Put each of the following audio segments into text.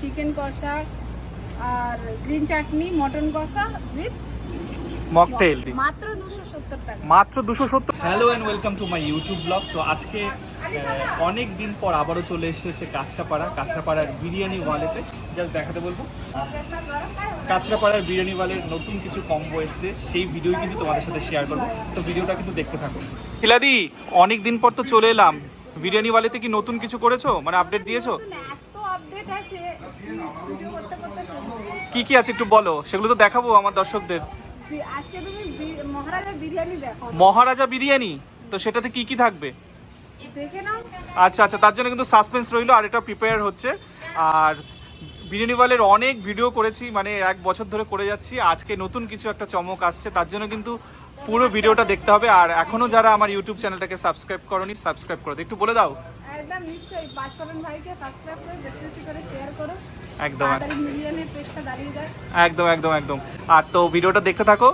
Chicken কষা আর green চাটনি, মটন কষা উইথ মকটেল মাত্র 270 টাকা। মাত্র 270। Hello and welcome to my YouTube blog. তো আজকে অনেক দিন পর আবারও চলে এসেছে কাঁচরাপাড়ার বিরিয়ানি ওয়ালেতে। জাস্ট দেখাতে বলবো, কাঁচরাপাড়ার বিরিয়ানি ওয়ালের নতুন কিছু কম্বো এসছে, সেই ভিডিওই কিন্তু তোমাদের সাথে শেয়ার করবো। তো ভিডিওটা কিন্তু দেখতে থাকো। হিলাদি, অনেক দিন পর তো চলে এলাম বিরিয়ানি ওয়ালেতে। কি নতুন কিছু করেছো, মানে আপডেট দিয়েছো? এত আপডেট আছে, ভিডিও করতে করতে শেষ হয়ে গেছে। কি কি আছে একটু বলো, সেগুলো তো দেখাবো আমার দর্শকদের। আজকে তুমি মহারাজা বিরিয়ানি দেখো। মহারাজা বিরিয়ানি, তো সেটাতে কি কি থাকবে দেখে নাও। আচ্ছা আচ্ছা, তার জন্য কিন্তু সাসপেন্স রইলো, আর এটা প্রিপেয়ার হচ্ছে। আর বিরিয়ানি ওয়ালের অনেক ভিডিও করেছি, মানে 1 বছর ধরে করে যাচ্ছি। আজকে নতুন কিছু একটা চমক আসছে, তার জন্য কিন্তু পুরো ভিডিওটা দেখতে হবে। আর এখনো যারা আমার ইউটিউব চ্যানেলটাকে সাবস্ক্রাইব করোনি, সাবস্ক্রাইব করো, একটু বলে দাও। একদম নিশ্চয়ই পাঁচফোড়ন ভাইকে সাবস্ক্রাইব করে বেশি বেশি করে শেয়ার করো। একদম মিলিয়নের পেজটা দাঁড়িয়ে যায়। একদম একদম একদম। আর তো ভিডিওটা দেখতে থাকো।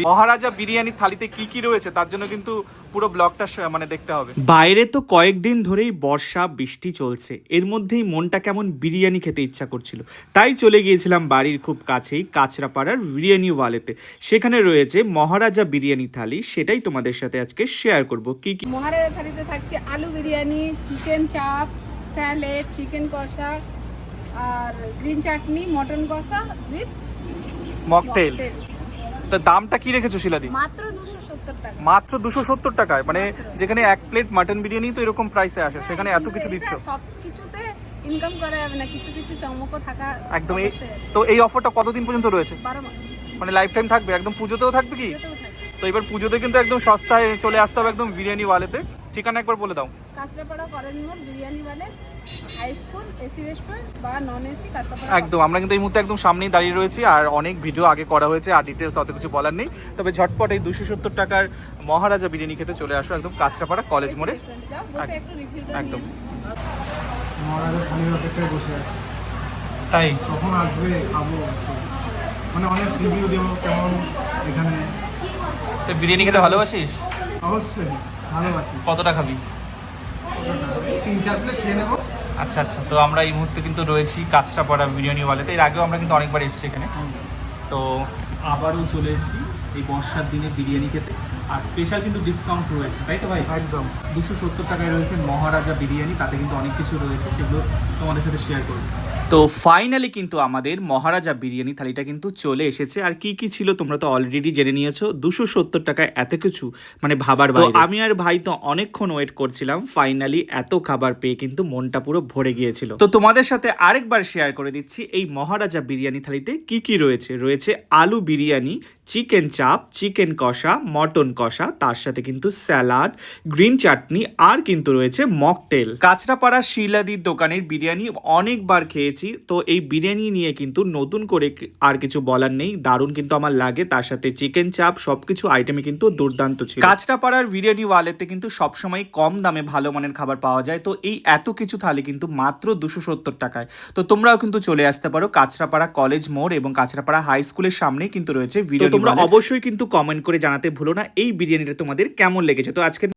মহারাজা বিরিয়ানি থালিতে কি কি রয়েছে তার জন্য কিন্তু পুরো ব্লগটা মানে দেখতে হবে। বাইরে তো কয়েকদিন ধরেই বর্ষা বৃষ্টি চলছে, এর মধ্যেই মনটা কেমন বিরিয়ানি খেতে ইচ্ছা করছিল, তাই চলে গিয়েছিলাম বাড়ির খুব কাছেই কাঁচরাপাড়ার বিরিয়ানি ওয়ালেতে। সেখানে রয়েছে মহারাজা বিরিয়ানি থালি, সেটাই তোমাদের সাথে আজকে শেয়ার করব। কি কি মহারাজা থালিতে থাকছে আলু বিরিয়ানি, চিকেন চাপ, স্যালাড, চিকেন কষা আর গ্রিন চাটনি, মটন কষা উইথ মকটেল। তো দামটা কি রেখেছো শিলাদি? মাত্র 270 টাকা। মাত্র 270 টাকায়, মানে যেখানে 1 প্লেট মাটন বিরিয়ানি তো এরকম প্রাইসে আসে, সেখানে এত কিছু দিচ্ছ। সবকিছুতে ইনকাম করা যাবে না, কিছু কিছু চমকও থাকা একদম। অবশ্যই আছে। তো এই অফারটা কতদিন পর্যন্ত রয়েছে? 12 মাস মানে লাইফ টাইম থাকবে? একদম পুজোতেও থাকবে কি? যেতেও থাকে। তো এবার পুজোতে কিন্তু একদম সস্তায় চলে আসতে হবে একদম বিরিয়ানি ওয়ালেতে। ঠিকানা একবার বলে দাও। কাঁচরাপাড়া কলেজ মোড়, বিরিয়ানি ওয়ালে, হাই স্কুল, এসি রেস্টুরেন্ট বা নন এসি কাঁচরাপাড়া। একদম, আমরা কিন্তু এই মুহূর্তে একদম সামনেই দাঁড়িয়ে রয়েছি। আর অনেক ভিডিও আগে করা হয়েছে, আর ডিটেলস অত কিছু বলার নেই। তবে ঝটপট এই 270 টাকার মহারাজা বিরিয়ানি খেতে চলে আসো একদম কাঁচরাপাড়া কলেজ মোড়ে। যাও, বসে একটু রিভিউটা একদম। মহারাজা থালির অপেক্ষায় বসে আছে, তাই কখন আসবে খাবো, মানে অনেক রিভিউ দেবো কেমন এখানে। তো বিরিয়ানি খেতে ভালোবাসিস? অবশ্যই ভালোবাসি। কতটা খাবি? 3-4 প্লেট খেয়ে নেবো। আচ্ছা আচ্ছা। তো আমরা এই মুহূর্তে কিন্তু রয়েছি কাঁচরাপাড়া বিরিয়ানি ওয়ালেতে। এর আগেও আমরা কিন্তু অনেকবার এসেছি এখানে, তো আবারও চলে এসেছি এই বর্ষার দিনে বিরিয়ানি খেতে। আর স্পেশাল কিন্তু ডিসকাউন্ট রয়েছে, তাই তো ভাই? একদম 270 টাকায় রয়েছে মহারাজা বিরিয়ানি, তাতে কিন্তু অনেক কিছু রয়েছে, সেগুলো তোমাদের সাথে শেয়ার করব। তো ফাইনালি কিন্তু আমাদের মহারাজা বিরিয়ানি থালিটা কিন্তু চলে এসেছে। আর কি কি ছিল তোমরা তো অলরেডি জেনে নিয়েছো। 270 টাকায় এত কিছু, মানে ভাবার বাইরে। আমি আর ভাই তো অনেকক্ষণ ওয়েট করছিলাম, ফাইনালি এত খাবার পেয়ে কিন্তু মনটা পুরো ভরে গিয়েছিল। তো তোমাদের সাথে আরেকবার শেয়ার করে দিচ্ছি এই মহারাজা বিরিয়ানি থালিতে কি কি রয়েছে। রয়েছে আলু বিরিয়ানি, চিকেন চাপ, চিকেন কষা, মটন কষা, তার সাথে কিন্তু স্যালাড, গ্রিন চাটনি, আর কিন্তু রয়েছে মকটেল। কাঁচরাপাড়া শিলাদির দোকানের বিরিয়ানি অনেকবার খেয়েছি, তো এই বিরিয়ানি নিয়ে কিন্তু নতুন করে আর কিছু বলার নেই, দারুণ কিন্তু আমার লাগে। তার সাথে চিকেন চাপ, সবকিছু আইটেমে কিন্তু দুর্দান্ত ছিল। কাঁচরাপাড়ার বিরিয়ানি ওয়ালেতে কিন্তু সবসময় কম দামে ভালো মানের খাবার পাওয়া যায়। তো এই এত কিছু থালি কিন্তু মাত্র 270 টাকায়। তো তোমরাও কিন্তু চলে আসতে পারো কাঁচরাপাড়া কলেজ মোড় এবং কাঁচরাপাড়া হাই স্কুলের সামনে কিন্তু রয়েছে বিরিয়ানি। তোমরা অবশ্যই কিন্তু কমেন্ট করে জানাতে ভুলো না এই বিরিয়ানিটা তোমাদের কেমন লেগেছে। তো আজকে